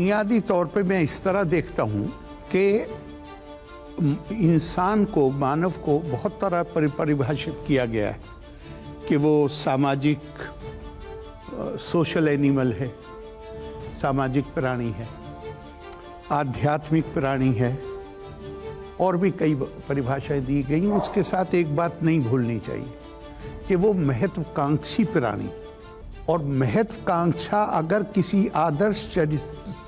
बुनियादी तौर पे मैं इस तरह देखता हूँ कि इंसान को, मानव को बहुत तरह परिभाषित किया गया है कि वो सामाजिक सोशल एनिमल है, सामाजिक प्राणी है, आध्यात्मिक प्राणी है, और भी कई परिभाषाएं दी गई। उसके साथ एक बात नहीं भूलनी चाहिए कि वो महत्वाकांक्षी प्राणी, और महत्वाकांक्षा अगर किसी आदर्श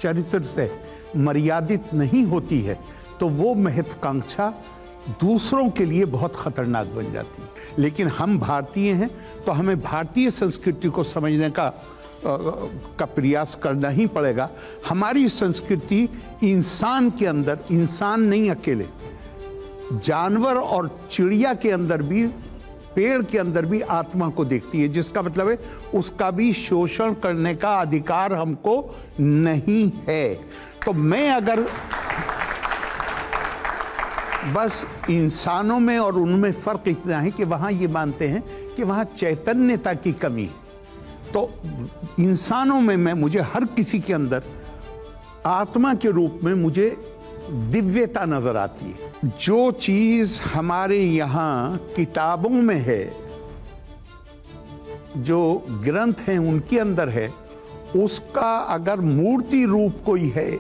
चरित्र से मर्यादित नहीं होती है तो वो महत्वाकांक्षा दूसरों के लिए बहुत खतरनाक बन जाती है। लेकिन हम भारतीय हैं तो हमें भारतीय संस्कृति को समझने का प्रयास करना ही पड़ेगा। हमारी संस्कृति इंसान के अंदर, इंसान नहीं अकेले, जानवर और चिड़िया के अंदर भी, पेड़ के अंदर भी आत्मा को देखती है, जिसका मतलब है उसका भी शोषण करने का अधिकार हमको नहीं है। तो मैं अगर बस इंसानों में और उनमें फर्क इतना है कि वहां ये मानते हैं कि वहां चैतन्यता की कमी है, तो इंसानों में मुझे हर किसी के अंदर आत्मा के रूप में मुझे दिव्यता नजर आती है। जो चीज हमारे यहाँ किताबों में है, जो ग्रंथ हैं उनके अंदर है, उसका अगर मूर्ति रूप कोई है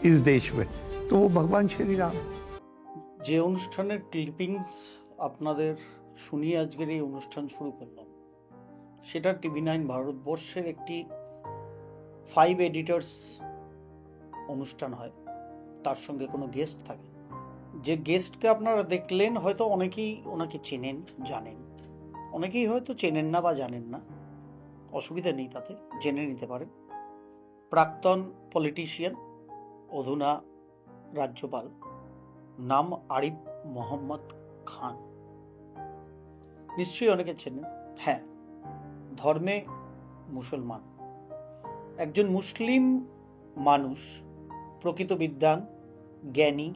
इस देश में तो वो भगवान श्री राम। যে অনুষ্ঠানের ক্লিপিংস আপনাদের শুনিয়ে আজকের এই অনুষ্ঠান শুরু করলাম, সেটা TV9 ভারতবর্ষের একটি 5 এডিটর্স অনুষ্ঠান হয়। তার সঙ্গে কোনো গেস্ট থাকে। যে গেস্টকে আপনারা দেখলেন হয়তো অনেকেই ওনাকে চেনেন, জানেন, অনেকেই হয়তো চেনেন না বা জানেন না, অসুবিধা নেই, তাতে জেনে নিতে পারেন। প্রাক্তন পলিটিশিয়ান, অধুনা রাজ্যপাল, নাম আরিফ মোহাম্মদ খান। নিশ্চয়ই অনেকে চেনেন। হ্যাঁ, ধর্মে মুসলমান, একজন মুসলিম মানুষ, প্রকৃত বিদ্বান, জ্ঞানী,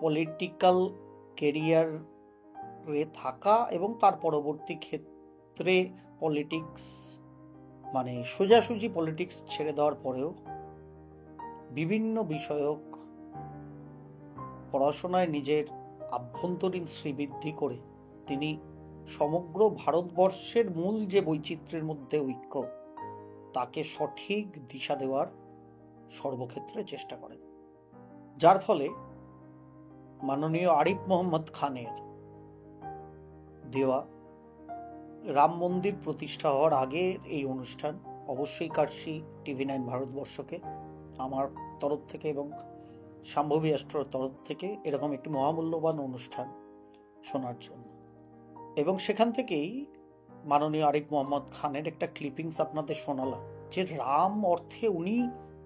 পলিটিক্যাল ক্যারিয়ারে থাকা এবং তার পরবর্তী ক্ষেত্রে পলিটিক্স মানে সোজাসুজি পলিটিক্স ছেড়ে দেওয়ার পরেও বিভিন্ন বিষয়ক পড়াশোনায় নিজের আভ্যন্তরীণ শ্রীবৃদ্ধি করে তিনি সমগ্র ভারতবর্ষের মূল যে বৈচিত্র্যের মধ্যে ঐক্য, তাকে সঠিক দিশা দেওয়ার সর্বক্ষেত্রে চেষ্টা করেন। যার ফলে মাননীয় আরিফ মোহাম্মদ খানের দেওয়া রাম মন্দির প্রতিষ্ঠা হওয়ার আগে এই অনুষ্ঠান অবশ্যই কার্সি TV9 ভারতবর্ষকে আমার তরফ থেকে এবং শাম্ভবী অ্যাস্ট্রোর তরফ থেকে এরকম একটি মহামূল্যবান অনুষ্ঠান শোনার জন্য। এবং সেখান থেকেই মাননীয় আরিফ মোহাম্মদ খানের একটা ক্লিপিংস আপনাদের শোনালাম, যে রাম অর্থে উনি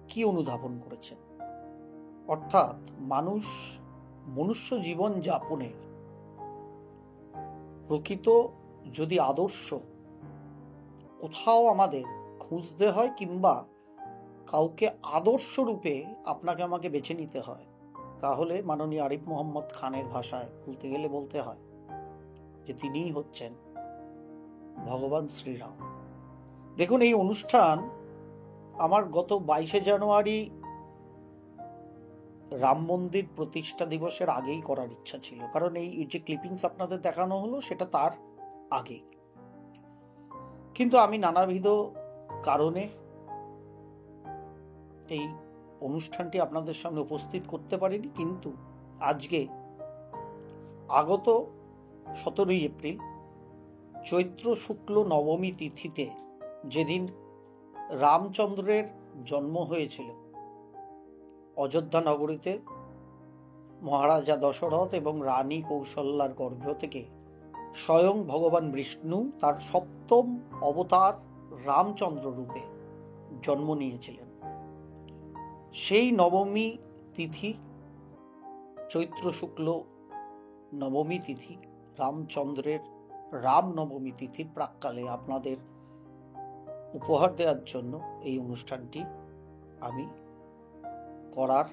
কি অনুধাবন করেছেন। অর্থাৎ মনুষ্য জীবন যাপনের প্রকৃত যদি আদর্শ কোথাও আমাদের খুঁজতে হয়, কিংবা কাউকে আদর্শ রূপে আপনাকে আমাকে বেছে নিতে হয়, তাহলে মাননীয় আরিফ মোহাম্মদ খানের ভাষায় বলতে গেলে বলতে হয় যে তিনিই হচ্ছেন ভগবান শ্রীরাম। দেখুন, এই অনুষ্ঠান আমার গত 22শে জানুয়ারি রাম মন্দির প্রতিষ্ঠা দিবসের আগেই করার ইচ্ছা ছিল, কারণ এই যে ক্লিপিংস আপনাদের দেখানো হলো সেটা তার আগে। কিন্তু আমি নানাবিধ কারণে এই অনুষ্ঠানটি আপনাদের সামনে উপস্থিত করতে পারিনি। কিন্তু আজকে আগত 17ই এপ্রিল চৈত্র শুক্ল নবমী তিথিতে, যেদিন রামচন্দ্রের জন্ম হয়েছিল অযোধ্যা নগরীতে, মহারাজা দশরথ এবং রানী কৌশল্যার গর্ভ থেকে স্বয়ং ভগবান বিষ্ণু তার 7ম অবতার রামচন্দ্র রূপে জন্ম নিয়েছিলেন। সেই নবমী তিথি, চৈত্র শুক্ল নবমী তিথি, রামচন্দ্রের রাম নবমী তিথির প্রাক্কালে আপনাদের উপহার দেওয়ার জন্য এই অনুষ্ঠানটি আমি করার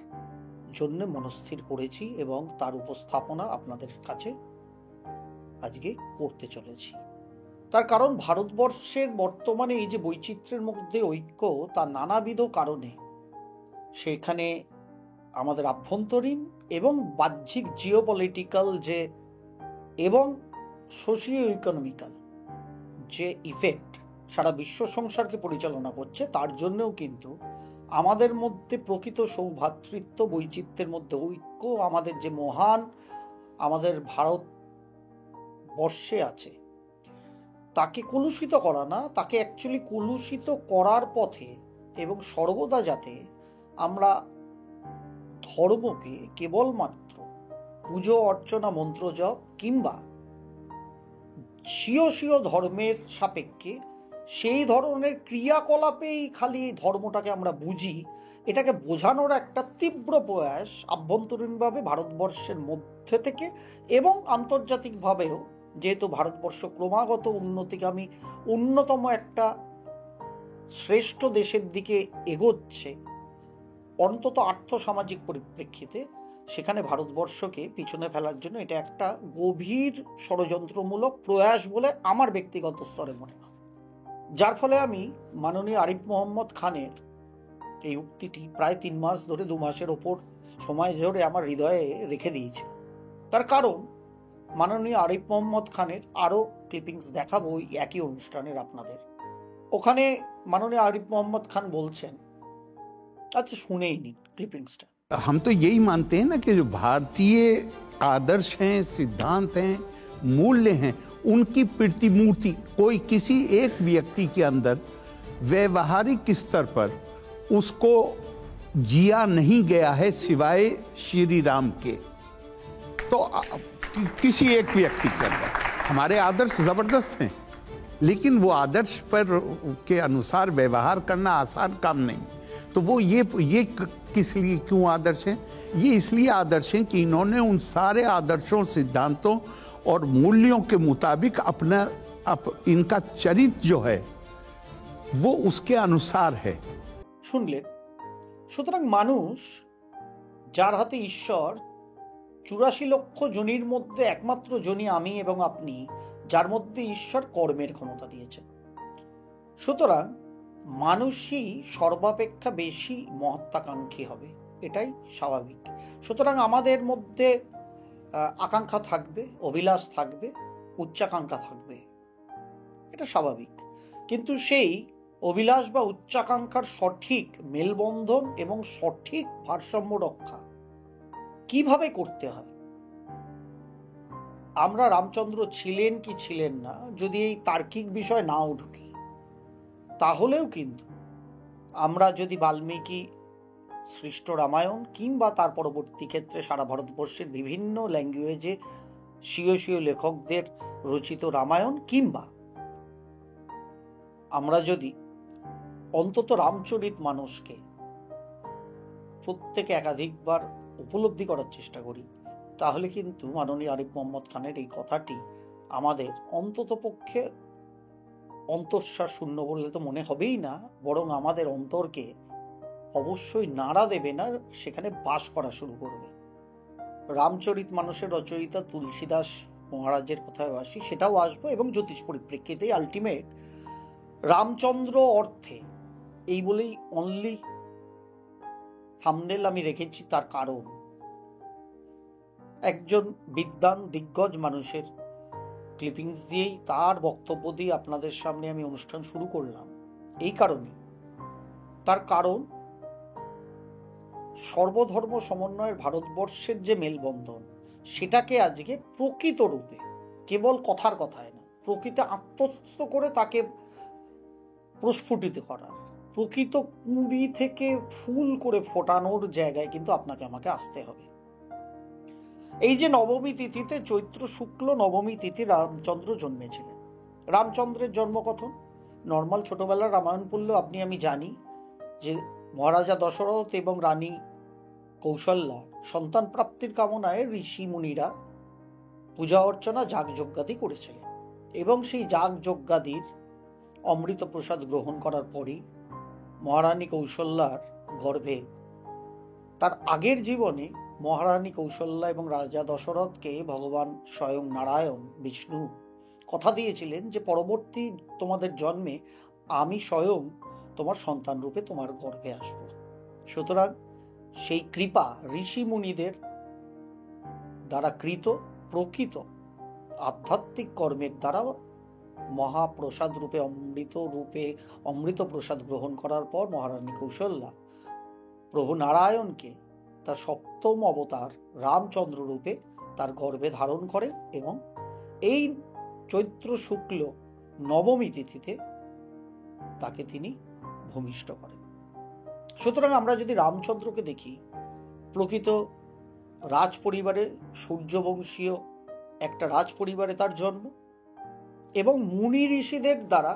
জন্য মনস্থির করেছি এবং তার উপস্থাপনা আপনাদের কাছে আজকে করতে চলেছি। তার কারণ ভারতবর্ষের বর্তমানে এই যে বৈচিত্র্যের মধ্যে ঐক্য, তার নানাবিধ কারণে সেখানে আমাদের আভ্যন্তরীণ এবং বাহ্যিক জিওপলিটিক্যাল যে এবং সোশিও ইকোনমিক্যাল যে ইফেক্ট সারা বিশ্ব সংসারকে পরিচালনা করছে, তার জন্যও কিন্তু আমাদের মধ্যে প্রকৃত সৌভ্রাতৃত্ব, বৈচিত্র্যের মধ্যে ঐক্য আমাদের যে মহান আমাদের ভারতবর্ষে আছে, তাকে কলুষিত করা না, তাকে অ্যাকচুয়ালি কলুষিত করার পথে এবং সর্বদা যাতে আমরা ধর্মকে কেবলমাত্র পুজো অর্চনা মন্ত্র জপ কিংবা স্বীয় স্বীয় ধর্মের সাপেক্ষে সেই ধরনের ক্রিয়াকলাপেই খালি ধর্মটাকে আমরা বুঝি, এটাকে বোঝানোর একটা তীব্র প্রয়াস আভ্যন্তরীণভাবে ভারতবর্ষের মধ্যে থেকে এবং আন্তর্জাতিকভাবেও, যেহেতু ভারতবর্ষ ক্রমাগত উন্নতিগামী অন্যতম একটা শ্রেষ্ঠ দেশের দিকে এগোচ্ছে, অন্তত আর্থসামাজিক পরিপ্রেক্ষিতে, সেখানে ভারতবর্ষকে পিছনে ফেলার জন্য এটা একটা গভীর ষড়যন্ত্রমূলক প্রয়াস বলে আমার ব্যক্তিগত স্তরে মনে হয়। যার ফলে আমি মাননীয় আরিফ মোহাম্মদ খানের এই উক্তিটি প্রায় 3 মাস ধরে, 2 মাসের ওপর সময় ধরে আমার হৃদয়ে রেখে দিয়েছিল। তার কারণ মাননীয় আরিফ মোহাম্মদ খানের আরও ক্লিপিংস দেখাবো ওই একই অনুষ্ঠানের আপনাদের। ওখানে মাননীয় আরিফ মোহাম্মদ খান বলছেন, আচ্ছা শুনেই নিন ক্লিপিংসটা। हम तो यही मानते हैं ना कि जो भारतीय आदर्श हैं, सिद्धांत हैं, मूल्य हैं, उनकी प्रतिमूर्ति कोई किसी एक व्यक्ति के अंदर व्यवहारिक स्तर पर उसको जिया नहीं गया है सिवाय श्री राम के। तो किसी एक व्यक्ति के अंदर हमारे आदर्श जबरदस्त हैं, लेकिन वो आदर्श पर के अनुसार व्यवहार करना आसान काम नहीं। तो वो ये किस लिए क्यों आदर्श हैं? ये इसलिए आदर्श हैं कि इन्होंने उन सारे आदर्शों, सिद्धांतों और मूल्यों के मुताबिक अपना इनका चरित्र जो है वो उसके अनुसार है। শুনলেন? সুতরাং মানুষ, যার হাতে ঈশ্বর, 84 লক্ষ জনির মধ্যে একমাত্র জনি আমি এবং আপনি, যার মধ্যে ঈশ্বর কর্মের ক্ষমতা দিয়েছেন। সুতরাং মানুষই সর্বাপেক্ষা বেশি মহত্ত্বাকাঙ্ক্ষী হবে, এটাই স্বাভাবিক। সুতরাং আমাদের মধ্যে আকাঙ্ক্ষা থাকবে, অভিলাষ থাকবে, উচ্চাকাঙ্ক্ষা থাকবে, এটা স্বাভাবিক। কিন্তু সেই অভিলাষ বা উচ্চাকাঙ্ক্ষার সঠিক মেলবন্ধন এবং সঠিক ভারসাম্য রক্ষা কিভাবে করতে হয়, আমরা রামচন্দ্র ছিলেন কি ছিলেন না যদি এই তার্কিক বিষয় নাও ঢুকি, তাহলেও কিন্তু আমরা যদি বাল্মীকি সৃষ্ট রামায়ণ কিংবা তার পরবর্তী ক্ষেত্রে সারা ভারতবর্ষের বিভিন্ন ল্যাঙ্গুয়েজে স্বীয় স্বীয় লেখকদের রচিত রামায়ণ, কিংবা আমরা যদি অন্তত রামচরিত মানুষকে প্রত্যেকে একাধিকবার উপলব্ধি করার চেষ্টা করি, তাহলে কিন্তু মাননীয় আরিফ মোহাম্মদ খানের এই কথাটি আমাদের অন্তত পক্ষে অন্তঃশ্বাস শূন্য বললে তো মনে হবেই না, বরং আমাদের অন্তরকে অবশ্যই নাড়া দেবে না, সেখানে বাস করা শুরু করবে। রামচরিত মানুষের রচয়িতা তুলসীদাস মহারাজের কথায় আসি, সেটাও আসবো, এবং জ্যোতিষ পরিপ্রেক্ষিতে আলটিমেট রামচন্দ্র অর্থে এই বলেই অনলি থাম্বনেল আমি রেখেছি। তার কারণ একজন বিদ্বান দিগ্গজ মানুষের ক্লিপিংস দিয়েই, তার বক্তব্য দিয়ে আপনাদের সামনে আমি অনুষ্ঠান শুরু করলাম এই কারণে। তার কারণ সর্বধর্ম সমন্বয়ের ভারতবর্ষের যে মেলবন্ধন, সেটাকে আজকে প্রকৃত রূপে, কেবল কথার কথায় না, প্রকৃত আত্মস্থ করে তাকে প্রস্ফুটিত করার, প্রকৃত কুঁড়ি থেকে ফুল করে ফোটানোর জায়গায় কিন্তু আপনাকে আমাকে আসতে হবে। এই যে নবমী তিথিতে, চৈত্র শুক্ল নবমী তিথি রামচন্দ্র জন্মেছিলেন। রামচন্দ্রের জন্মকথন নর্মাল ছোটবেলার রামায়ণ পড়লেও আপনি আমি জানি যে মহারাজা দশরথ এবং রানী কৌশল্যা সন্তান প্রাপ্তির কামনায় ঋষি মুনিরা পূজা অর্চনা যাগযজ্ঞাদি করেছিলেন, এবং সেই যাগযজ্ঞাদির অমৃত প্রসাদ গ্রহণ করার পরই মহারানী কৌশল্যার গর্ভে, তার আগের জীবনে মহারানী কৌশল্যা এবং রাজা দশরথকে ভগবান স্বয়ং নারায়ণ বিষ্ণু কথা দিয়েছিলেন যে পরবর্তী তোমাদের জন্মে আমি স্বয়ং তোমার সন্তান রূপে তোমার গর্ভে আসব। সুতরাং সেই কৃপা ঋষি মুনিদের দ্বারা কৃত প্রকৃত আধ্যাত্মিক কর্মের দ্বারা মহাপ্রসাদ রূপে অমৃত প্রসাদ গ্রহণ করার পর মহারানী কৌশল্যা প্রভু নারায়ণকে তার সপ্তম অবতার রামচন্দ্র রূপে তার গর্ভে ধারণ করেন এবং এই চৈত্র শুক্ল নবমী তিথিতে তাকে তিনি ভূমিষ্ঠ করেন। সুতরাং আমরা যদি রামচন্দ্রকে দেখি, প্রকৃত রাজ পরিবারে, সূর্যবংশীয় একটা রাজ পরিবারে তার জন্ম এবং মুনি ঋষিদের দ্বারা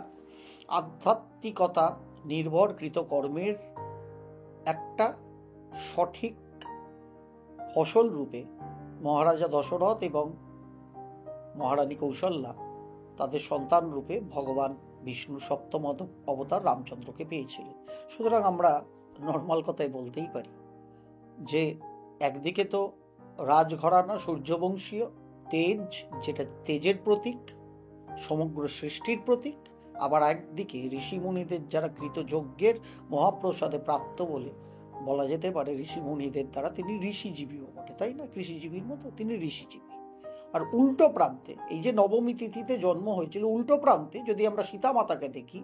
আধ্যাত্মিকতা নির্ভরকৃত কর্মের একটা সঠিক ফসল রূপে মহারাজা দশরথ এবং মহারানী কৌশল্যা তাদের সন্তান রূপে ভগবান বিষ্ণুর সপ্তম অবতার রামচন্দ্রকে পেয়েছিলেন। সুতরাং আমরা নর্মাল কথায় বলতেই পারি যে একদিকে তো রাজঘরানা সূর্যবংশীয় তেজ, যেটা তেজের প্রতীক, সমগ্র সৃষ্টির প্রতীক, আবার একদিকে ঋষি মুনিদের যারা কৃতযজ্ঞের মহাপ্রসাদে প্রাপ্ত বলে বলা যেতে পারে ঋষি মুনিদের দ্বারা তিনি ঋষিজীবীও বটে, তাই না? কৃষিজীবীর মতো তিনি ঋষিজীবী। আর উল্টো প্রান্তে এই যে নবমী তিথিতে জন্ম হয়েছিল, উল্টো প্রান্তে যদি আমরা সীতামাতাকে দেখি,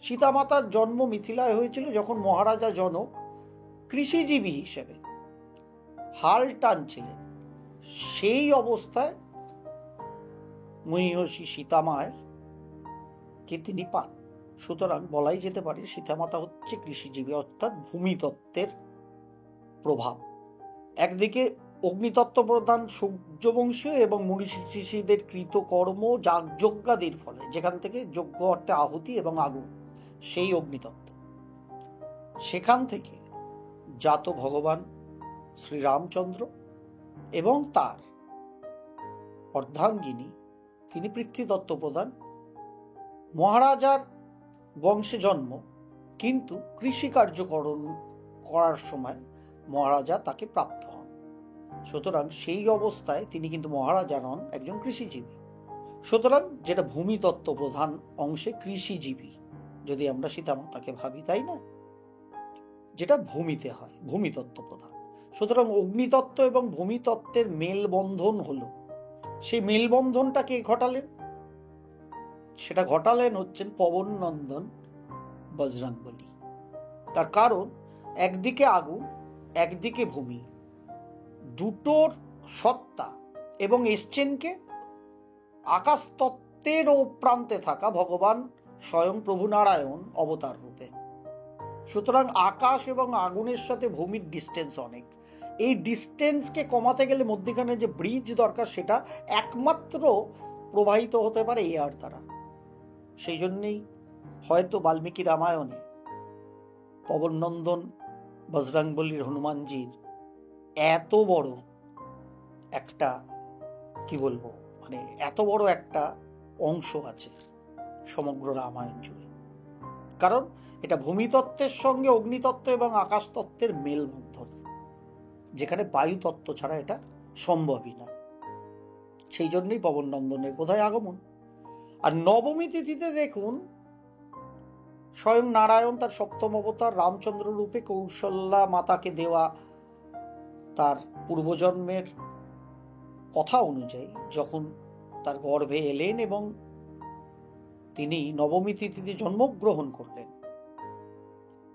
সীতামাতার জন্ম মিথিলায় হয়েছিল যখন মহারাজা জনক কৃষিজীবী হিসেবে হাল টানছিলেন। সেই অবস্থায় মহিষী সীতামায়ের কে তিনি পান। সুতরাং বলাই যেতে পারে সীতামাতা হচ্ছে কৃষিজীবী, অর্থাৎ ভূমিতত্ত্বের প্রভাব। একদিকে অগ্নিতত্ত্ব প্রধান সূর্যবংশীয় এবং মুনি ঋষিদের কৃতকর্ম যজ্ঞাদির ফলে, যেখান থেকে যজ্ঞ অর্থে আহুতি এবং আগুন, সেই অগ্নিতত্ত্ব, সেখান থেকে জাত ভগবান শ্রীরামচন্দ্র এবং তার অর্ধাঙ্গিনী তিনি পৃথ্বীতত্ত্ব প্রধান। মহারাজার বংশে জন্ম, কিন্তু কৃষিকার্য করার সময় মহারাজা তাকে প্রাপ্ত হন। সুতরাং সেই অবস্থায় তিনি কিন্তু মহারাজা নন, একজন কৃষিজীবী। সুতরাং যেটা ভূমিতত্ত্ব প্রধান অংশে কৃষিজীবী যদি আমরা সীতামাতাকে ভাবি, তাই না, যেটা ভূমিতে হয়, ভূমিতত্ত্ব প্রধান। সুতরাং অগ্নিতত্ত্ব এবং ভূমিতত্ত্বের মেলবন্ধন হলো, সেই মেলবন্ধনটা কে ঘটালেন? সেটা ঘটালেন হচ্ছেন পবন নন্দন বজরংবলী। তার কারণ একদিকে আগুন, একদিকে ভূমি, দুটোর সত্তা, এবং এসছেনকে আকাশ তত্ত্বের ও প্রান্তে থাকা ভগবান স্বয়ং প্রভু নারায়ণ অবতার রূপে। সুতরাং আকাশ এবং আগুনের সাথে ভূমির ডিস্টেন্স অনেক। এই ডিস্টেন্সকে কমাতে গেলে মধ্যখানে যে ব্রিজ দরকার সেটা একমাত্র প্রবাহিত হতে পারে এয়ার দ্বারা। সেই জন্যেই হয়তো বাল্মীকি রামায়ণে পবননন্দন বজরংবলীর হনুমানজির এত বড় একটা এত বড় একটা অংশ আছে সমগ্র রামায়ণ জুড়ে, কারণ এটা ভূমিতত্ত্বের সঙ্গে অগ্নিতত্ত্ব এবং আকাশ তত্ত্বের মেলবন্ধন, যেখানে বায়ু তত্ত্ব ছাড়া এটা সম্ভবই না। সেই জন্যই পবননন্দনের বোধহয় আগমন। আর নবমী তিথিতে দেখুন স্বয়ং নারায়ণ তার সপ্তম অবতার রামচন্দ্র রূপে কৌশল্যা মাতাকে দেওয়া তার পূর্বজন্মের কথা অনুযায়ী যখন তার গর্ভে এলেন এবং তিনি নবমী তিথিতে জন্মগ্রহণ করলেন,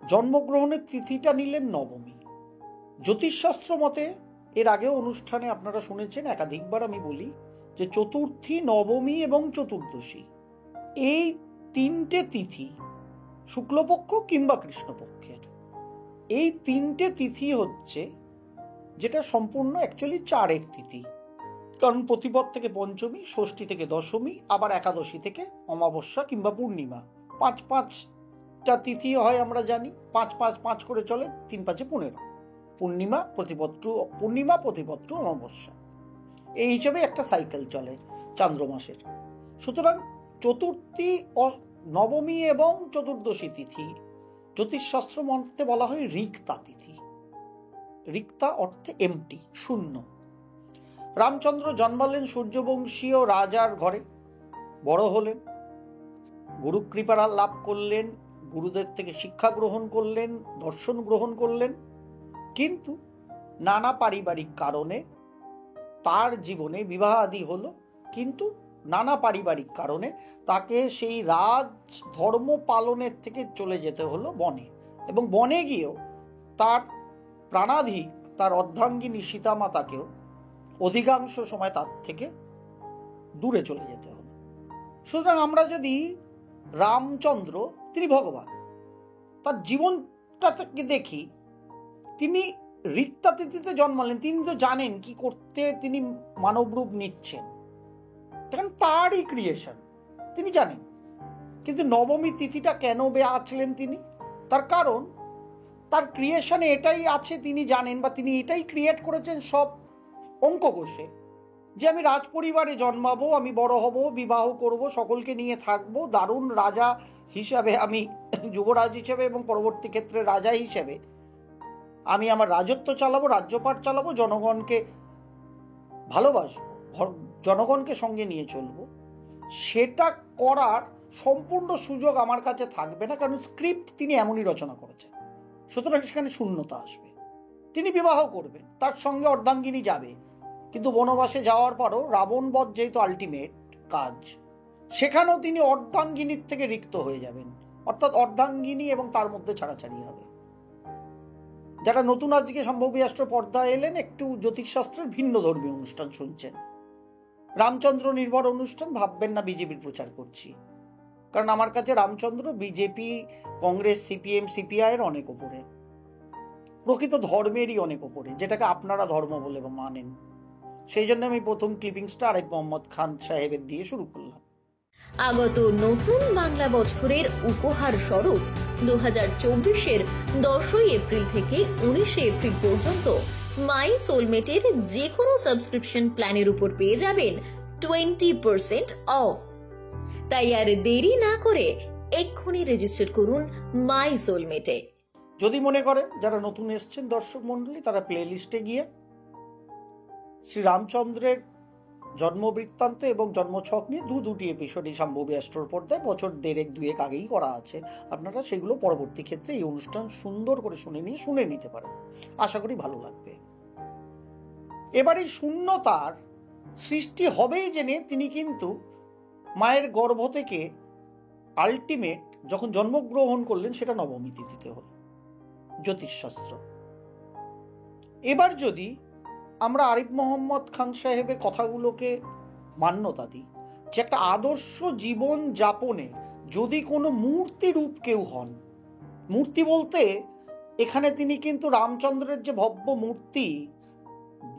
জন্মগ্রহণের তিথিটা নিলেন নবমী। জ্যোতিষশাস্ত্র মতে এর আগেও অনুষ্ঠানে আপনারা শুনেছেন, একাধিকবার আমি বলি যে চতুর্থী, নবমী এবং চতুর্দশী এই তিনটে তিথি শুক্লপক্ষ কিংবা কৃষ্ণপক্ষের, এই তিনটে তিথি হচ্ছে যেটা সম্পূর্ণ অ্যাকচুয়ালি চারের তিথি। কারণ প্রতিপদ থেকে পঞ্চমী, ষষ্ঠী থেকে দশমী, আবার একাদশী থেকে অমাবস্যা কিংবা পূর্ণিমা, 5-5টা তিথি হয় আমরা জানি, 5-5-5 করে চলে, 3-5 15, পূর্ণিমা প্রতিপত্র অমাবস্যা, এই হিসেবে একটা সাইকেল চলে চান্দ্রমাসের। সুতরাং চতুর্থী, নবমী এবং চতুর্দশী তিথি জ্যোতিষশাস্ত্র মতে বলা হয় রিক্তা তিথি। রিক্তা অর্থে এমটি, শূন্য। রামচন্দ্র জন্মালেন সূর্যবংশীয় রাজার ঘরে, বড় হলেন, গুরুকৃপা লাভ করলেন, গুরুদের থেকে শিক্ষা গ্রহণ করলেন, দর্শন গ্রহণ করলেন, কিন্তু নানা পারিবারিক কারণে তার জীবনে বিবাহ আদি হলো, কিন্তু নানা পারিবারিক কারণে তাকে সেই রাজ ধর্ম পালনের থেকে চলে যেতে হলো বনে, এবং বনে গিয়েও তার প্রাণাধিক তার অর্ধাঙ্গিনী সীতামাতাকেও অধিকাংশ সময় তার থেকে দূরে চলে যেতে হলো। সুতরাং আমরা যদি রামচন্দ্র, তিনি ভগবান, তার জীবনটাকে দেখি, তিনি রিক্তা তিথিতে জন্মালেন, তিনি তো জানেন কি করতে তিনি মানব রূপ নিচ্ছেন, কারণ তারই ক্রিয়েশন তিনি জানেন। কিন্তু নবমী তিথিটা কেন বাছলেন তিনি? তার কারণ তার ক্রিয়েশনে এটাই আছে, তিনি জানেন, বা তিনি এটাই ক্রিয়েট করেছেন সব অঙ্ক কষে, যে আমি রাজ পরিবারে জন্মাবো, আমি বড় হব, বিবাহ করব, সকলকে নিয়ে থাকবো, দারুণ রাজা হিসাবে, আমি যুবরাজ হিসেবে এবং পরবর্তী ক্ষেত্রে রাজা হিসেবে আমি আমার রাজত্ব চালাবো, রাজ্যপাট চালাবো, জনগণকে ভালোবাসবো, জনগণকে সঙ্গে নিয়ে চলবো। সেটা করার সম্পূর্ণ সুযোগ আমার কাছে থাকবে না, কারণ স্ক্রিপ্ট তিনি এমনই রচনা করেছেন। সুতরাং সেখানে শূন্যতা আসবে। তিনি বিবাহ করবেন, তার সঙ্গে অর্ধাঙ্গিনী যাবে, কিন্তু বনবাসে যাওয়ার পরও রাবণ বধ যেহেতু আলটিমেট কাজ, সেখানেও তিনি অর্ধাঙ্গিনীর থেকে রিক্ত হয়ে যাবেন, অর্থাৎ অর্ধাঙ্গিনী এবং তার মধ্যে ছাড়াছাড়ি হবে। যারা নতুন আজকে সম্ভবী রাষ্ট্র পর্দায় এলেন, একটু জ্যোতিষশাস্ত্রের ভিন্ন ধর্মীয় অনুষ্ঠান শুনছেন, রামচন্দ্র নির্ভর অনুষ্ঠান, ভাববেন না বিজেপির প্রচার করছি, কারণ আমার কাছে Ramchandra BJP, Congress, CPM, CPI এর অনেক ওপরে, প্রকৃত ধর্মেরই অনেক ওপরে, যেটাকে আপনারা ধর্ম বলে মানেন। সেই জন্য আমি প্রথম ক্লিপিংসটা আরেক মোহাম্মদ খান সাহেবের দিয়ে শুরু করলাম। আগত নতুন বাংলা বছরের উপহার স্বরূপ 2024-এর 10 এপ্রিল থেকে 19 এপ্রিল পর্যন্ত মাই সোলমেটের যে কোনো সাবস্ক্রিপশন প্ল্যানের উপর পেয়ে যাবেন 20% অফ। তাই আর দেরি না করে এক্ষুনি রেজিস্টার করুন মাই সোলমেটে। যদি মনে করেন যারা নতুন এসছেন দর্শক মন্ডলী, তারা প্লে লিস্টে গিয়ে শ্রী রামচন্দ্রের জন্মবৃত্তান্ত এবং জন্মছক নিয়ে দুটি এপিসোড এই সম্ভবী রাষ্ট্রের পর্দায় বছর দেড়েক দুয়েক আগেই করা আছে। আপনারা সেগুলো পরবর্তী ক্ষেত্রে এই অনুষ্ঠান সুন্দর করে শুনে নিতে পারেন, আশা করি ভালো লাগবে। এবার এই শূন্যতার সৃষ্টি হবেই জেনে তিনি কিন্তু মায়ের গর্ভ থেকে আলটিমেট যখন জন্মগ্রহণ করলেন, সেটা নবমী তিথিতে হল, জ্যোতিষশাস্ত্র। এবার যদি আমরা আরিফ মোহাম্মদ খান সাহেবের কথাগুলোকে মান্যতা দিই, যে একটা আদর্শ জীবন যাপনে যদি কোনো মূর্তি রূপ কেউ হন, মূর্তি বলতে এখানে তিনি কিন্তু রামচন্দ্রের যে ভব্য মূর্তি,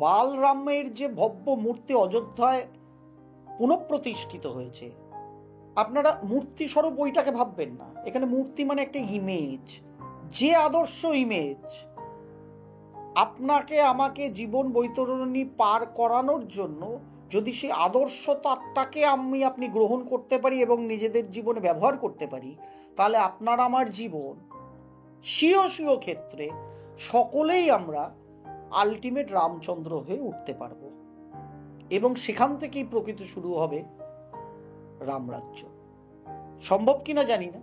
বালরামের যে ভব্য মূর্তি অযোধ্যায় পুনঃপ্রতিষ্ঠিত হয়েছে, আপনারা মূর্তি স্বরূপ ওইটাকে ভাববেন না। এখানে মূর্তি মানে একটা ইমেজ, যে আদর্শ ইমেজ আপনাকে আমাকে জীবন বৈতরণী পার করানোর জন্য, যদি সেই আদর্শতাটাকে আপনি গ্রহণ করতে পারি এবং নিজেদের জীবনে ব্যবহার করতে পারি, তাহলে আপনার আমার জীবন স্বীয় ক্ষেত্রে সকলেই আমরা আলটিমেট রামচন্দ্র হয়ে উঠতে পারব, এবং সেখান থেকেই প্রকৃত শুরু হবে রামরাজ্য। সম্ভব কিনা জানি না,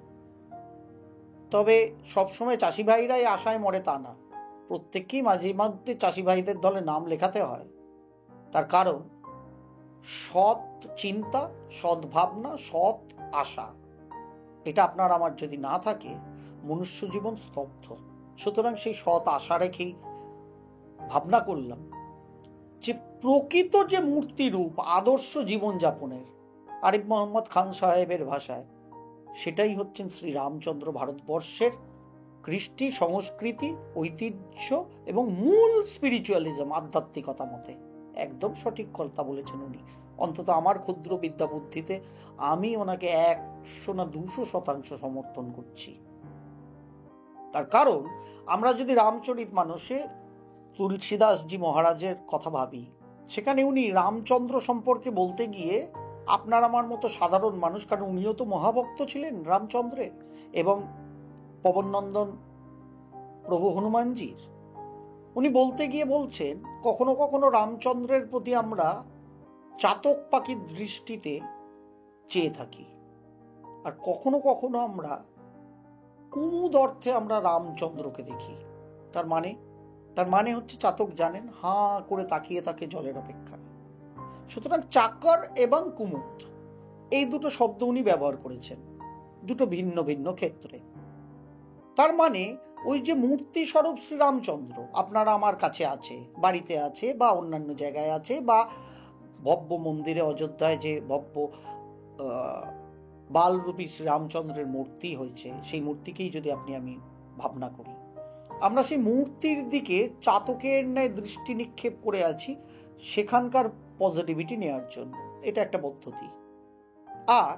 তবে সবসময় চাষি ভাইরাই আশায় মরে তা না, প্রত্যেককেই মাঝে মধ্যে চাষি ভাইদের দলে নাম লেখাতে হয়। তার কারণ সৎ চিন্তা, সৎ ভাবনা, সৎ আশা, এটা আপনার আমার যদি না থাকে, মনুষ্য জীবন স্তব্ধ। সুতরাং সেই সৎ আশা রেখেই ভাবনা করলাম যে প্রকৃত যে মূর্তি রূপ আদর্শ জীবনযাপনের, আরিফ মোহাম্মদ খান সাহেবের ভাষায়, সেটাই হচ্ছেন শ্রী রামচন্দ্র, ভারতবর্ষের কৃষ্টি, সংস্কৃতি, ঐতিহ্য এবং মূল স্পিরিচুয়ালিজম, আধ্যাত্মিকতা মতে একদম সঠিক কথা বলেছেন উনি। অন্তত আমার ক্ষুদ্র বিদ্যা বুদ্ধিতে আমি ওনাকে 100 না 200% সমর্থন করছি। তার কারণ আমরা যদি রামচরিত মানসে তুলসীদাসজি মহারাজের কথা ভাবি, সেখানে উনি রামচন্দ্র সম্পর্কে বলতে গিয়ে আপনার আমার মতো সাধারণ মানুষ, কারণ উনিও তো মহাভক্ত ছিলেন রামচন্দ্রের এবং পবননন্দন প্রভু হনুমানজির, উনি বলতে গিয়ে বলছেন, কখনো কখনো রামচন্দ্রের প্রতি আমরা চাতক পাখির দৃষ্টিতে চেয়ে থাকি। আর কখনো কখনো আমরা কুমুদ অর্থে আমরা রামচন্দ্রকে দেখি। তার মানে হচ্ছে চাতক জানেন, হাঁ করে তাকিয়ে থাকে জলের অপেক্ষা। সুতরাং চাকর এবং কুমুদ এই দুটো শব্দ উনি ব্যবহার করেছেন দুটো ভিন্ন ভিন্ন ক্ষেত্রে। তার মানে ওই যে মূর্তি স্বরূপ শ্রীরামচন্দ্র আপনারা আমার কাছে আছে, বাড়িতে আছে, বা অন্যান্য জায়গায় আছে, বা ভব্য মন্দিরে অযোধ্যায় যে ভব্য বালরূপী শ্রীরামচন্দ্রের মূর্তি হয়েছে, সেই মূর্তিকেই যদি আমি ভাবনা করি, আমরা সেই মূর্তির দিকে চাতকের ন্যায় দৃষ্টি নিক্ষেপ করে আছি সেখানকার পজিটিভিটি নেওয়ার জন্য। এটা একটা পদ্ধতি। আর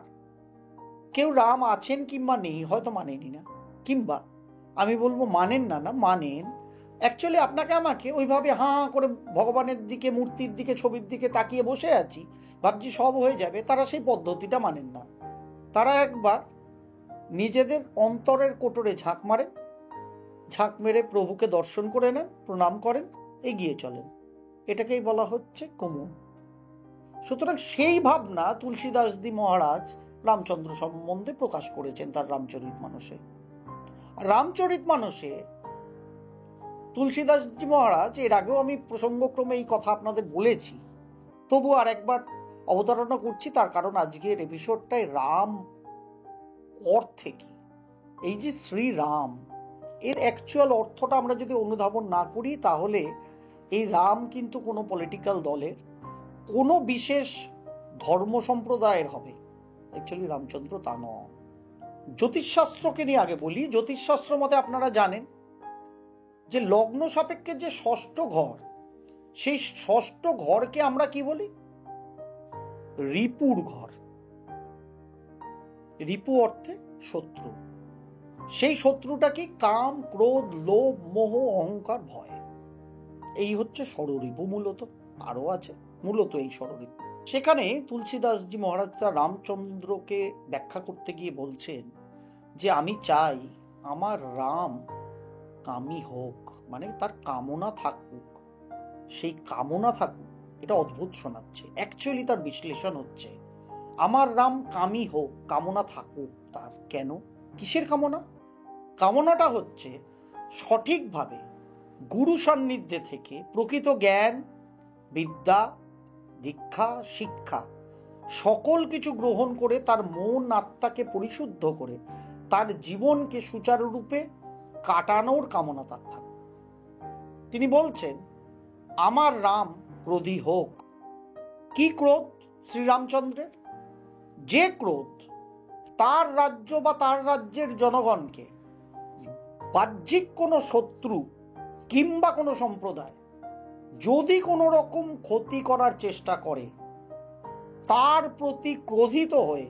কেউ রাম আছেন কিংবা নেই হয়তো মানেনি না, কিংবা আমি বলবো মানেন না, মানেন, অ্যাকচুয়ালি আপনাকে আমাকে ওইভাবে হাঁ করে ভগবানের দিকে, মূর্তির দিকে, ছবির দিকে তাকিয়ে বসে আছি, ভাবছি সব হয়ে যাবে। তারা সেই পদ্ধতিটা মানেন না। তারা একবার নিজেদের অন্তরের কোটরে ঝাঁক মেরে প্রভুকে দর্শন করে নেন, প্রণাম করেন, এগিয়ে চলেন। এটাকেই বলা হচ্ছে কুমুদ। সুতরাং সেই ভাবনা তুলসীদাসজি মহারাজ রামচন্দ্র সম্বন্ধে প্রকাশ করেছেন তার রামচরিতমানসে। রামচরিতমানসে তুলসীদাসজি মহারাজ, এর আগেও আমি প্রসঙ্গক্রমে এই কথা আপনাদের বলেছি, তবু আর একবার অবতারণা করছি, তার কারণ আজকের এপিসোডটায় রাম অর্থে কি, এই যে শ্রীরাম, এর অ্যাকচুয়াল অর্থটা আমরা যদি অনুধাবন না করি, তাহলে এই রাম কিন্তু কোনো পলিটিক্যাল দলের, কোনো বিশেষ ধর্ম সম্প্রদায়ের হবে। অ্যাকচুয়ালি রামচন্দ্র তা নয়। জ্যোতিষশাস্ত্রকে নিয়ে আগে বলি। জ্যোতিষশাস্ত্র মতে আপনারা জানেন যে লগ্ন সাপেক্ষে যে ষষ্ঠ ঘর, সেই ষষ্ঠ ঘরকে আমরা কি বলি? রিপুর ঘর। রিপু অর্থে শত্রু। সেই শত্রুটা কি? কাম, ক্রোধ, লোভ, মোহ, অহংকার, ভয়। এই হচ্ছে ষড়রিপু মূলত, আরো আছে, মূলত এই ষড়রিপু। সেখানে তুলসীদাসজি মহারাজ তার রামচন্দ্রকে ব্যাখ্যা করতে গিয়ে বলছেন যে আমি চাই আমার রাম কামী হোক, মানে তার কামনা থাকুক, সেই কামনা থাকুক। এটা অদ্ভুত শোনাচ্ছে, অ্যাকচুয়ালি তার বিশ্লেষণ হচ্ছে আমার রাম কামী হোক, কামনা থাকুক তার। কেন? কিসের কামনা? কামনাটা হচ্ছে সঠিকভাবে গুরু সান্নিধ্যে থেকে প্রকৃত জ্ঞান, বিদ্যা, দীক্ষা, শিক্ষা সকল কিছু গ্রহণ করে তার মন আত্মাকে পরিশুদ্ধ করে তার জীবনকে সুচারুরূপে কাটানোর কামনা তার থাকে। তিনি বলছেন আমার রাম ক্রোধী হোক। কি ক্রোধ শ্রীরামচন্দ্রের? যে ক্রোধ তার রাজ্য বা তার রাজ্যের জনগণকে বাহ্যিক কোনো শত্রু কিংবা কোনো সম্প্রদায় যদি কোনো রকম ক্ষতি করার চেষ্টা করে, তার প্রতি ক্রোধিত হয়ে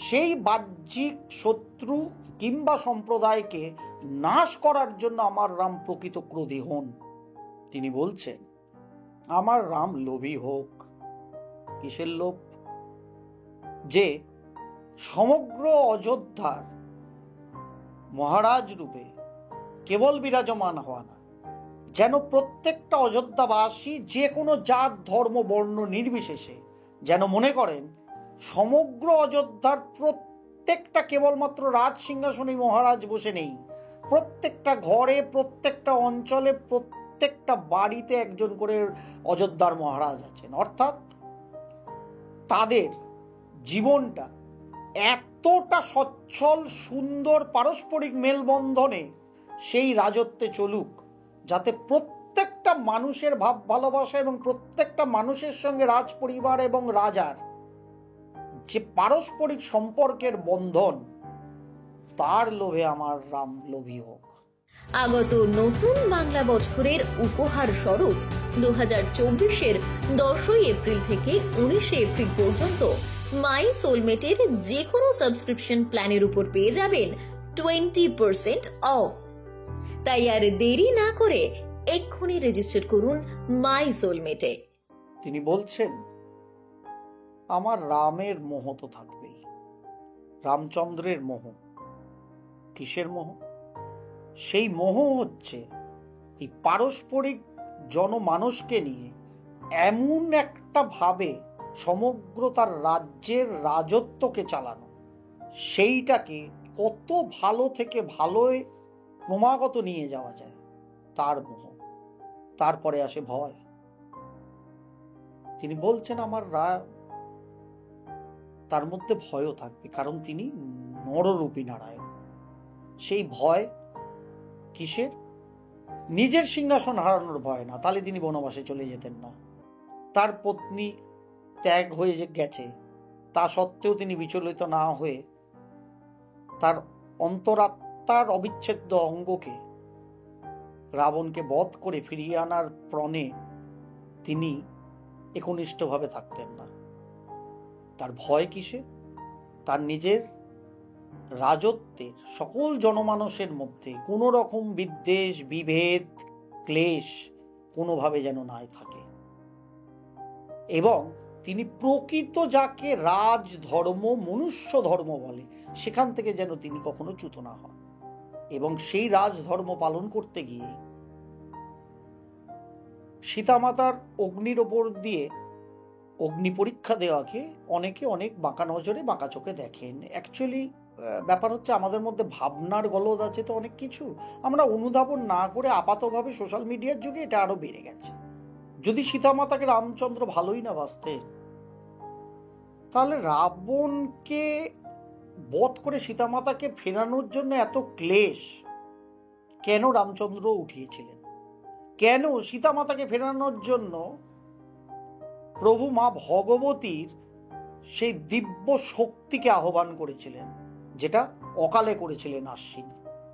সেই বাহ্যিক শত্রু কিংবা সম্প্রদায়কে নাশ করার জন্য আমার রাম প্রকৃত ক্রোধী হন। তিনি বলছেন আমার রাম লোভী হোক। কিসের লোভ? যে সমগ্র অযোধ্যার মহারাজ রূপে কেবল বিরাজমান হওয়া না, যেন প্রত্যেকটা অযোধ্যাবাসী যে কোনো জাত, ধর্ম, বর্ণ নির্বিশেষে যেন মনে করেন সমগ্র অযোধ্যার প্রত্যেকটা, কেবলমাত্র রাজ সিংহাসনে মহারাজ বসে নেই, প্রত্যেকটা ঘরে, প্রত্যেকটা অঞ্চলে, প্রত্যেকটা বাড়িতে একজন করে অযোধ্যার মহারাজ আছেন। অর্থাৎ তাদের জীবনটা এতটা সচ্ছল, সুন্দর, পারস্পরিক মেলবন্ধনে সেই রাজত্বে চলুক, যাতে প্রত্যেকটা মানুষের ভাব ভালোবাসা এবং প্রত্যেকটা মানুষের সঙ্গে রাজ পরিবার এবং রাজার যে পারস্পরিক সম্পর্কের বন্ধন, তার লোভে আমার রাম লোভী হোক। আগত নতুন বাংলা বছরের উপহার স্বরূপ 2024-এর 10ই এপ্রিল থেকে 19শে এপ্রিল পর্যন্ত মাই সোলমেটের যে কোনো সাবস্ক্রিপশন প্ল্যানের উপর পেয়ে যাবেন 20% অফ। তাই আর দেরি না করে এক্ষুনি রেজিস্টার করুন মাই সোলমেটে। তিনি বলছেন আমার রামের মোহ তো থাকবেই, রামচন্দ্রের মোহ। কিসের মোহ? সেই মোহ হচ্ছে এই পারস্পরিক জনমানসকে নিয়ে এমন একটা ভাবে সমগ্র তার রাজ্যের রাজত্বকে চালানো, সেইটাকে কত ভালো থেকে ভালোয় ক্রমাগত নিয়ে যাওয়া যায়, তার মোহ। তারপরে আসে ভয়। তিনি বলছেন আমার তার মধ্যে ভয়ও থাকবে, কারণ তিনি নররূপী নারায়ণ। সেই ভয় কিসের? নিজের সিংহাসন হারানোর ভয় না, তাহলে তিনি বনবাসে চলে যেতেন না। তার পত্নী ত্যাগ হয়ে গেছে, তা সত্ত্বেও তিনি বিচলিত না হয়ে তার অন্তরাত্মার অবিচ্ছেদ্য অঙ্গকে, রাবণকে বধ করে ফিরিয়ে আনার প্রণে তিনি একনিষ্ঠভাবে থাকতেন না। তার ভয় কিসে? তার নিজের রাজত্বের সকল জনমানসের মধ্যে কোনো রকম বিদ্বেষ, বিভেদ, ক্লেশ কোনোভাবে যেন না থাকে, এবং তিনি প্রকৃত যাকে রাজধর্ম, মনুষ্য ধর্ম বলে, সেখান থেকে যেন তিনি কখনো চ্যুত না হন। এবং সেই রাজধর্ম পালন করতে গিয়ে সীতামাতার অগ্নির ওপর দিয়ে অগ্নি পরীক্ষা দেওয়াকে অনেকে অনেক বাঁকা নজরে, বাঁকা চোখে দেখেন। অ্যাকচুয়ালি ব্যাপার হচ্ছে, আমাদের মধ্যে ভাবনার গলদ আছে তো অনেক কিছু, আমরা অনুধাবন না করে আপাতভাবে সোশ্যাল মিডিয়ার যুগে এটা আরো বেড়ে গেছে। যদি সীতামাতাকে রামচন্দ্র ভালোই না বাসতেন, তাহলে রাবণকে বধ করে সীতামাতাকে ফেরানোর জন্য এত ক্লেশ কেন রামচন্দ্র উঠিয়েছিলেন? কেন সীতামাতাকে ফেরানোর জন্য প্রভু মা ভগবতীর সেই দিব্য শক্তিকে আহ্বান করেছিলেন, যেটা অকালে করেছিলেন আশ্বিন,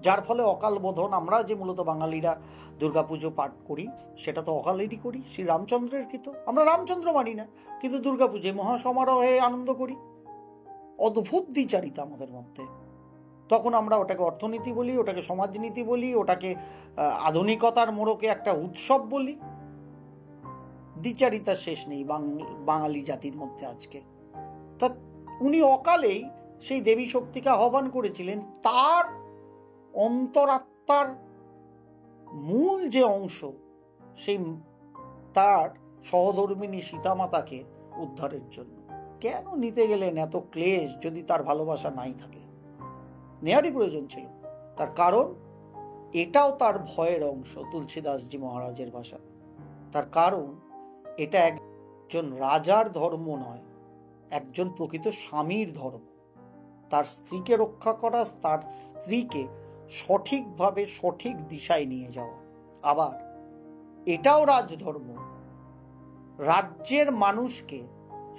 যার ফলে অকাল বোধন, আমরা যে মূলত বাঙালিরা দুর্গাপুজো পাঠ করি, সেটা তো অকালেরই করি, শ্রী রামচন্দ্রের কৃত। আমরা রামচন্দ্র মানি না, কিন্তু দুর্গাপুজোয় মহাসমারোহে আনন্দ করি। অদ্ভুত দ্বিচারিতা আমাদের মধ্যে। তখন আমরা ওটাকে অর্থনীতি বলি, ওটাকে সমাজনীতি বলি, ওটাকে আধুনিকতার মোড়কে একটা উৎসব বলি। দ্বিচারিতা শেষ নেই বাঙালি জাতির মধ্যে আজকে। তা উনি অকালেই সেই দেবী শক্তিকে আহ্বান করেছিলেন, তার অন্তরাত্মার মূল যে অংশ, সেই তার সহধর্মিণী সীতামাতাকে উদ্ধারের জন্য। কেন নিতে গেলেন এত ক্লেশ যদি তার ভালোবাসা নাই থাকে? নেয়ারই প্রয়োজন ছিল। তার কারণ, এটাও তার ভয়ের অংশ, তুলসীদাসজি মহারাজের ভাষা। তার কারণ, এটা একজন রাজার ধর্ম নয়, একজন প্রকৃত স্বামীর ধর্ম। তার স্ত্রীকে রক্ষা করা, তার স্ত্রীকে সঠিকভাবে সঠিক দিশায় নিয়ে যাওয়া। আবার এটাও রাজধর্ম, রাজ্যের মানুষকে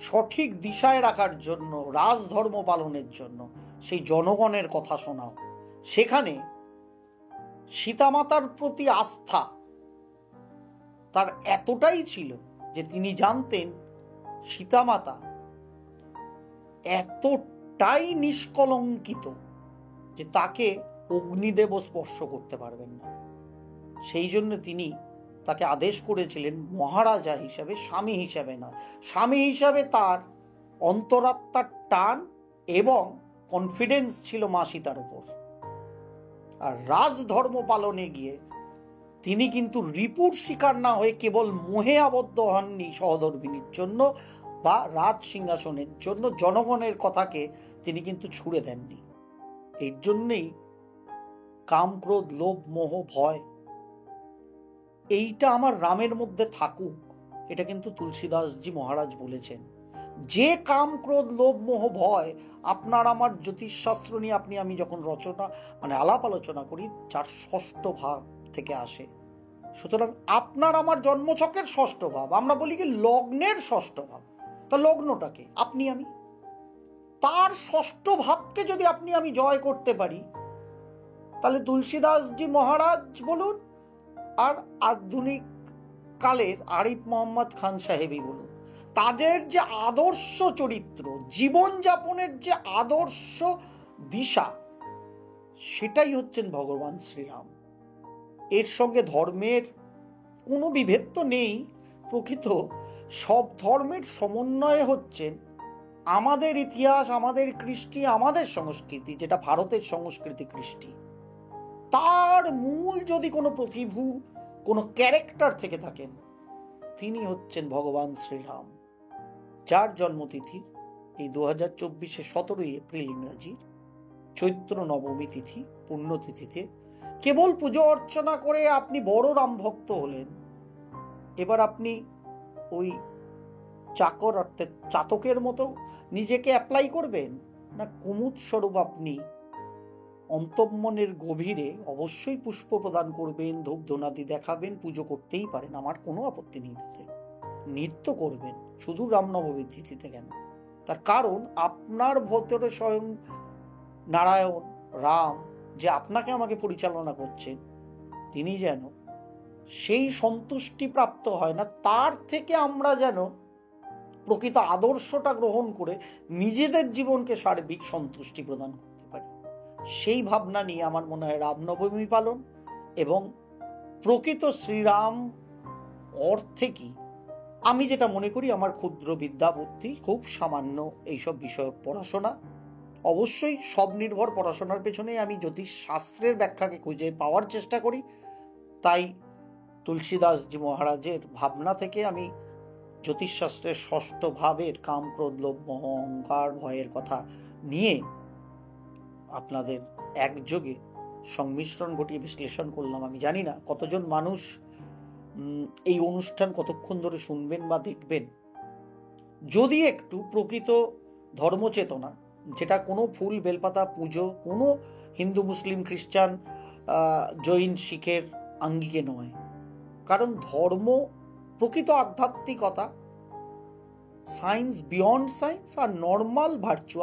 সঠিক দিশায় রাখার জন্য, রাজধর্ম পালনের জন্য সেই জনগণের কথা শোনাও। সেখানে সীতামাতার প্রতি আস্থা তার এতটাই ছিল যে তিনি জানতেন সীতামাতা এতটাই নিষ্কলঙ্কিত যে তাকে অগ্নিদেব স্পর্শ করতে পারবেন না। সেই জন্য তিনি তাকে আদেশ করেছিলেন মহারাজা হিসাবে, স্বামী হিসাবে নয়। স্বামী হিসাবে তার অন্তরাত্মার টান এবং কনফিডেন্স ছিল মা সীতার উপর। আর রাজধর্ম পালনে গিয়ে তিনি কিন্তু রিপুর শিকার না হয়ে কেবল মোহে আবদ্ধ হননি সহধর্মিণীর জন্য বা রাজ সিংহাসনের জন্য, জনগণের কথাকে তিনি কিন্তু ছুড়ে দেননি। এর জন্যই কাম, ক্রোধ, লোভ, মোহ, ভয়, এইটা আমার রামের মধ্যে থাকুক, এটা কিন্তু তুলসীদাসজি মহারাজ বলেছেন। যে কাম, ক্রোধ, লোভ, মোহ, ভয় আপনার আমার জ্যোতিষশাস্ত্র নিয়ে আমি যখন আলাপ আলোচনা করি, যার ষষ্ঠ ভাব থেকে আসে। সুতরাং আপনার আমার জন্মছকের ষষ্ঠ ভাব, আমরা বলি কি লগ্নের ষষ্ঠ ভাব। তা লগ্নটাকে আপনি আমি, তার ষষ্ঠ ভাবকে যদি আপনি আমি জয় করতে পারি, তাহলে তুলসীদাসজি মহারাজ বলুন আর আধুনিক কালের আরিফ মোহাম্মদ খান সাহেবই বলুন, তাদের যে আদর্শ চরিত্র, জীবনযাপনের যে আদর্শ দিশা, সেটাই হচ্ছেন ভগবান শ্রীরাম। এর সঙ্গে ধর্মের কোনো বিভেদ তো নেই। প্রকৃত সব ধর্মের সমন্বয়ে হচ্ছেন আমাদের ইতিহাস, আমাদের কৃষ্টি, আমাদের সংস্কৃতি, যেটা ভারতের সংস্কৃতি কৃষ্টি। তার মূল যদি কোনো প্রতিভু, কোনো ক্যারেক্টার থেকে থাকেন, তিনি হচ্ছেন ভগবান শ্রীরাম। যার জন্মতিথি এই 2024 17 এপ্রিল ইংরাজির চৈত্র নবমী তিথি পুণ্যতিথিতে কেবল পুজো অর্চনা করে আপনি বড় রাম ভক্ত হলেন। এবার আপনি ওই চাকর অর্থাৎ চাতকের মতো নিজেকে অ্যাপ্লাই করবেন, না কুমুদ স্বরূপ আপনি অন্তর্মনের গভীরে অবশ্যই পুষ্প প্রদান করবেন, ধূপ ধুনাদি দেখাবেন, পুজো করতেই পারেন, আমার কোনো আপত্তি নেই তাতে। নৃত্য করবেন শুধু রামনবমীর তিথিতে কেন? তার কারণ আপনার ভেতরে স্বয়ং নারায়ণ রাম যে আপনাকে আমাকে পরিচালনা করছেন, তিনি যেন সেই সন্তুষ্টি প্রাপ্ত হয়, না তার থেকে আমরা যেন প্রকৃত আদর্শটা গ্রহণ করে নিজেদের জীবনকে সার্বিক সন্তুষ্টি প্রদান করতে পারি, সেই ভাবনা নিয়ে আমার মনে হয় রামনবমী পালন এবং প্রকৃত শ্রীরাম অর্থে কি আমি যেটা মনে করি আমার ক্ষুদ্র বিদ্যা বুদ্ধি খুব সামান্য এইসব বিষয়ক পড়াশোনা, অবশ্যই সব নির্ভর পড়াশোনার পেছনে আমি জ্যোতিষ শাস্ত্রের ব্যাখ্যাকে খুঁজে পাওয়ার চেষ্টা করি। তাই তুলসীদাসজি মহারাজের ভাবনা থেকে আমি জ্যোতিষশাস্ত্রের ষষ্ঠ ভাবের কাম ক্রোধ লোভ মোহ অহংকার ভয়ের কথা নিয়ে আপনাদের একযোগে সংমিশ্রণ ঘটিয়ে বিশ্লেষণ করলাম। আমি জানি না কতজন মানুষ এই অনুষ্ঠান কতক্ষণ ধরে শুনবেন বা দেখবেন। যদি একটু প্রকৃত ধর্মচেতনা, যেটা কোনো ফুল বেলপাতা পুজো কোনো হিন্দু মুসলিম খ্রিস্টান জৈন শিখের আঙ্গিকে নয়, কারণ ধর্ম প্রকৃত আধ্যাত্মিকতা সায়েন্স বিয়ন্ড সায়েন্স আর নর্মাল ভার্চু,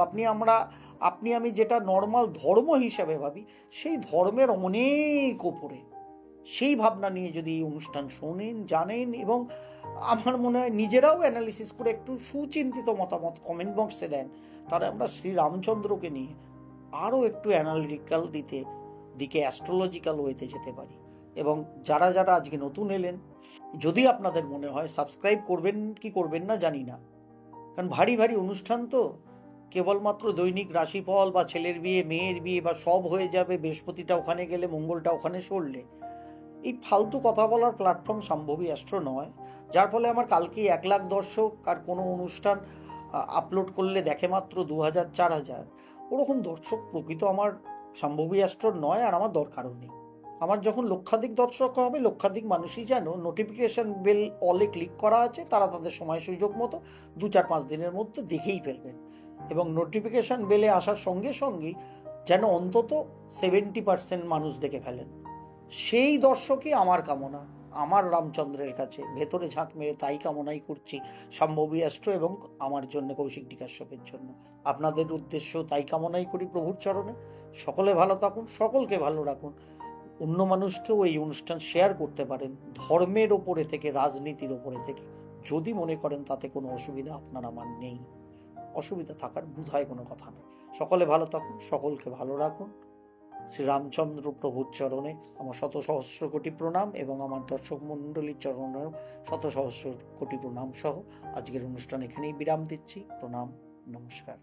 আপনি আমি যেটা নর্মাল ধর্ম হিসাবে ভাবি সেই ধর্মের অনেক ওপরে। সেই ভাবনা নিয়ে যদি এই অনুষ্ঠান শোনেন জানেন এবং আমার মনে হয় নিজেরাও অ্যানালিসিস করে একটু সুচিন্তিত মতামত কমেন্ট বক্সে দেন, তাহলে আমরা শ্রী রামচন্দ্রকে নিয়ে আরও একটু অ্যানালিটিক্যাল দিকে অ্যাস্ট্রোলজিক্যাল ওয়েতে যেতে পারি। এবং যারা যারা আজকে নতুন এলেন, যদি আপনাদের মনে হয় সাবস্ক্রাইব করবেন কি করবেন না জানি না, কারণ ভারী ভারী অনুষ্ঠান তো, কেবলমাত্র দৈনিক রাশিফল বা ছেলের বিয়ে মেয়ের বিয়ে বা সব হয়ে যাবে, বৃহস্পতিটা ওখানে গেলে মঙ্গলটা ওখানে সরলে, এই ফালতু কথা বলার প্ল্যাটফর্ম সম্ভবী অ্যাস্ট্রো নয়। যার ফলে আমার কালকে 1 লাখ দর্শক আর কোনো অনুষ্ঠান আপলোড করলে দেখে মাত্র 2000-4000, ওরকম দর্শক প্রকৃত আমার সম্ভবী অ্যাস্ট্রো নয়, আর আমার দরকারও নেই। আমার যখন লক্ষাধিক দর্শক হবে, লক্ষাধিক মানুষই যেন নোটিফিকেশন বেল অলে ক্লিক করা আছে, তারা তাদের সময় সুযোগ মতো 2-4-5 দিনের মধ্যে দেখেই ফেলবেন, এবং নোটিফিকেশন বেলে আসার সঙ্গে সঙ্গেই যেন অন্তত 70% মানুষ দেখে ফেলেন। সেই দর্শকই আমার কামনা, আমার রামচন্দ্রের কাছে ভেতরে ঝাঁক মেরে তাই কামনাই করছি সম্ভবী অ্যাস্ট্রো এবং আমার জন্য কৌশিক কাশ্যপের জন্য। আপনাদের উদ্দেশ্য তাই কামনাই করি প্রভুর চরণে। সকলে ভালো থাকুন, সকলকে ভালো রাখুন, অন্য মানুষকেও এই অনুষ্ঠান শেয়ার করতে পারেন ধর্মের ওপরে থেকে, রাজনীতির ওপরে থেকে। যদি মনে করেন তাতে কোনো অসুবিধা আপনার আমার নেই, অসুবিধা থাকার বোধহয় কোনো কথা নেই। সকলে ভালো থাকুন, সকলকে ভালো রাখুন। শ্রী রামচন্দ্র প্রভুর চরণে আমার শত সহস্র কোটি প্রণাম এবং আমার দর্শক মণ্ডলীর চরণেও শত সহস্র কোটি প্রণাম সহ আজকের অনুষ্ঠান এখানেই বিরাম দিচ্ছি। প্রণাম, নমস্কার।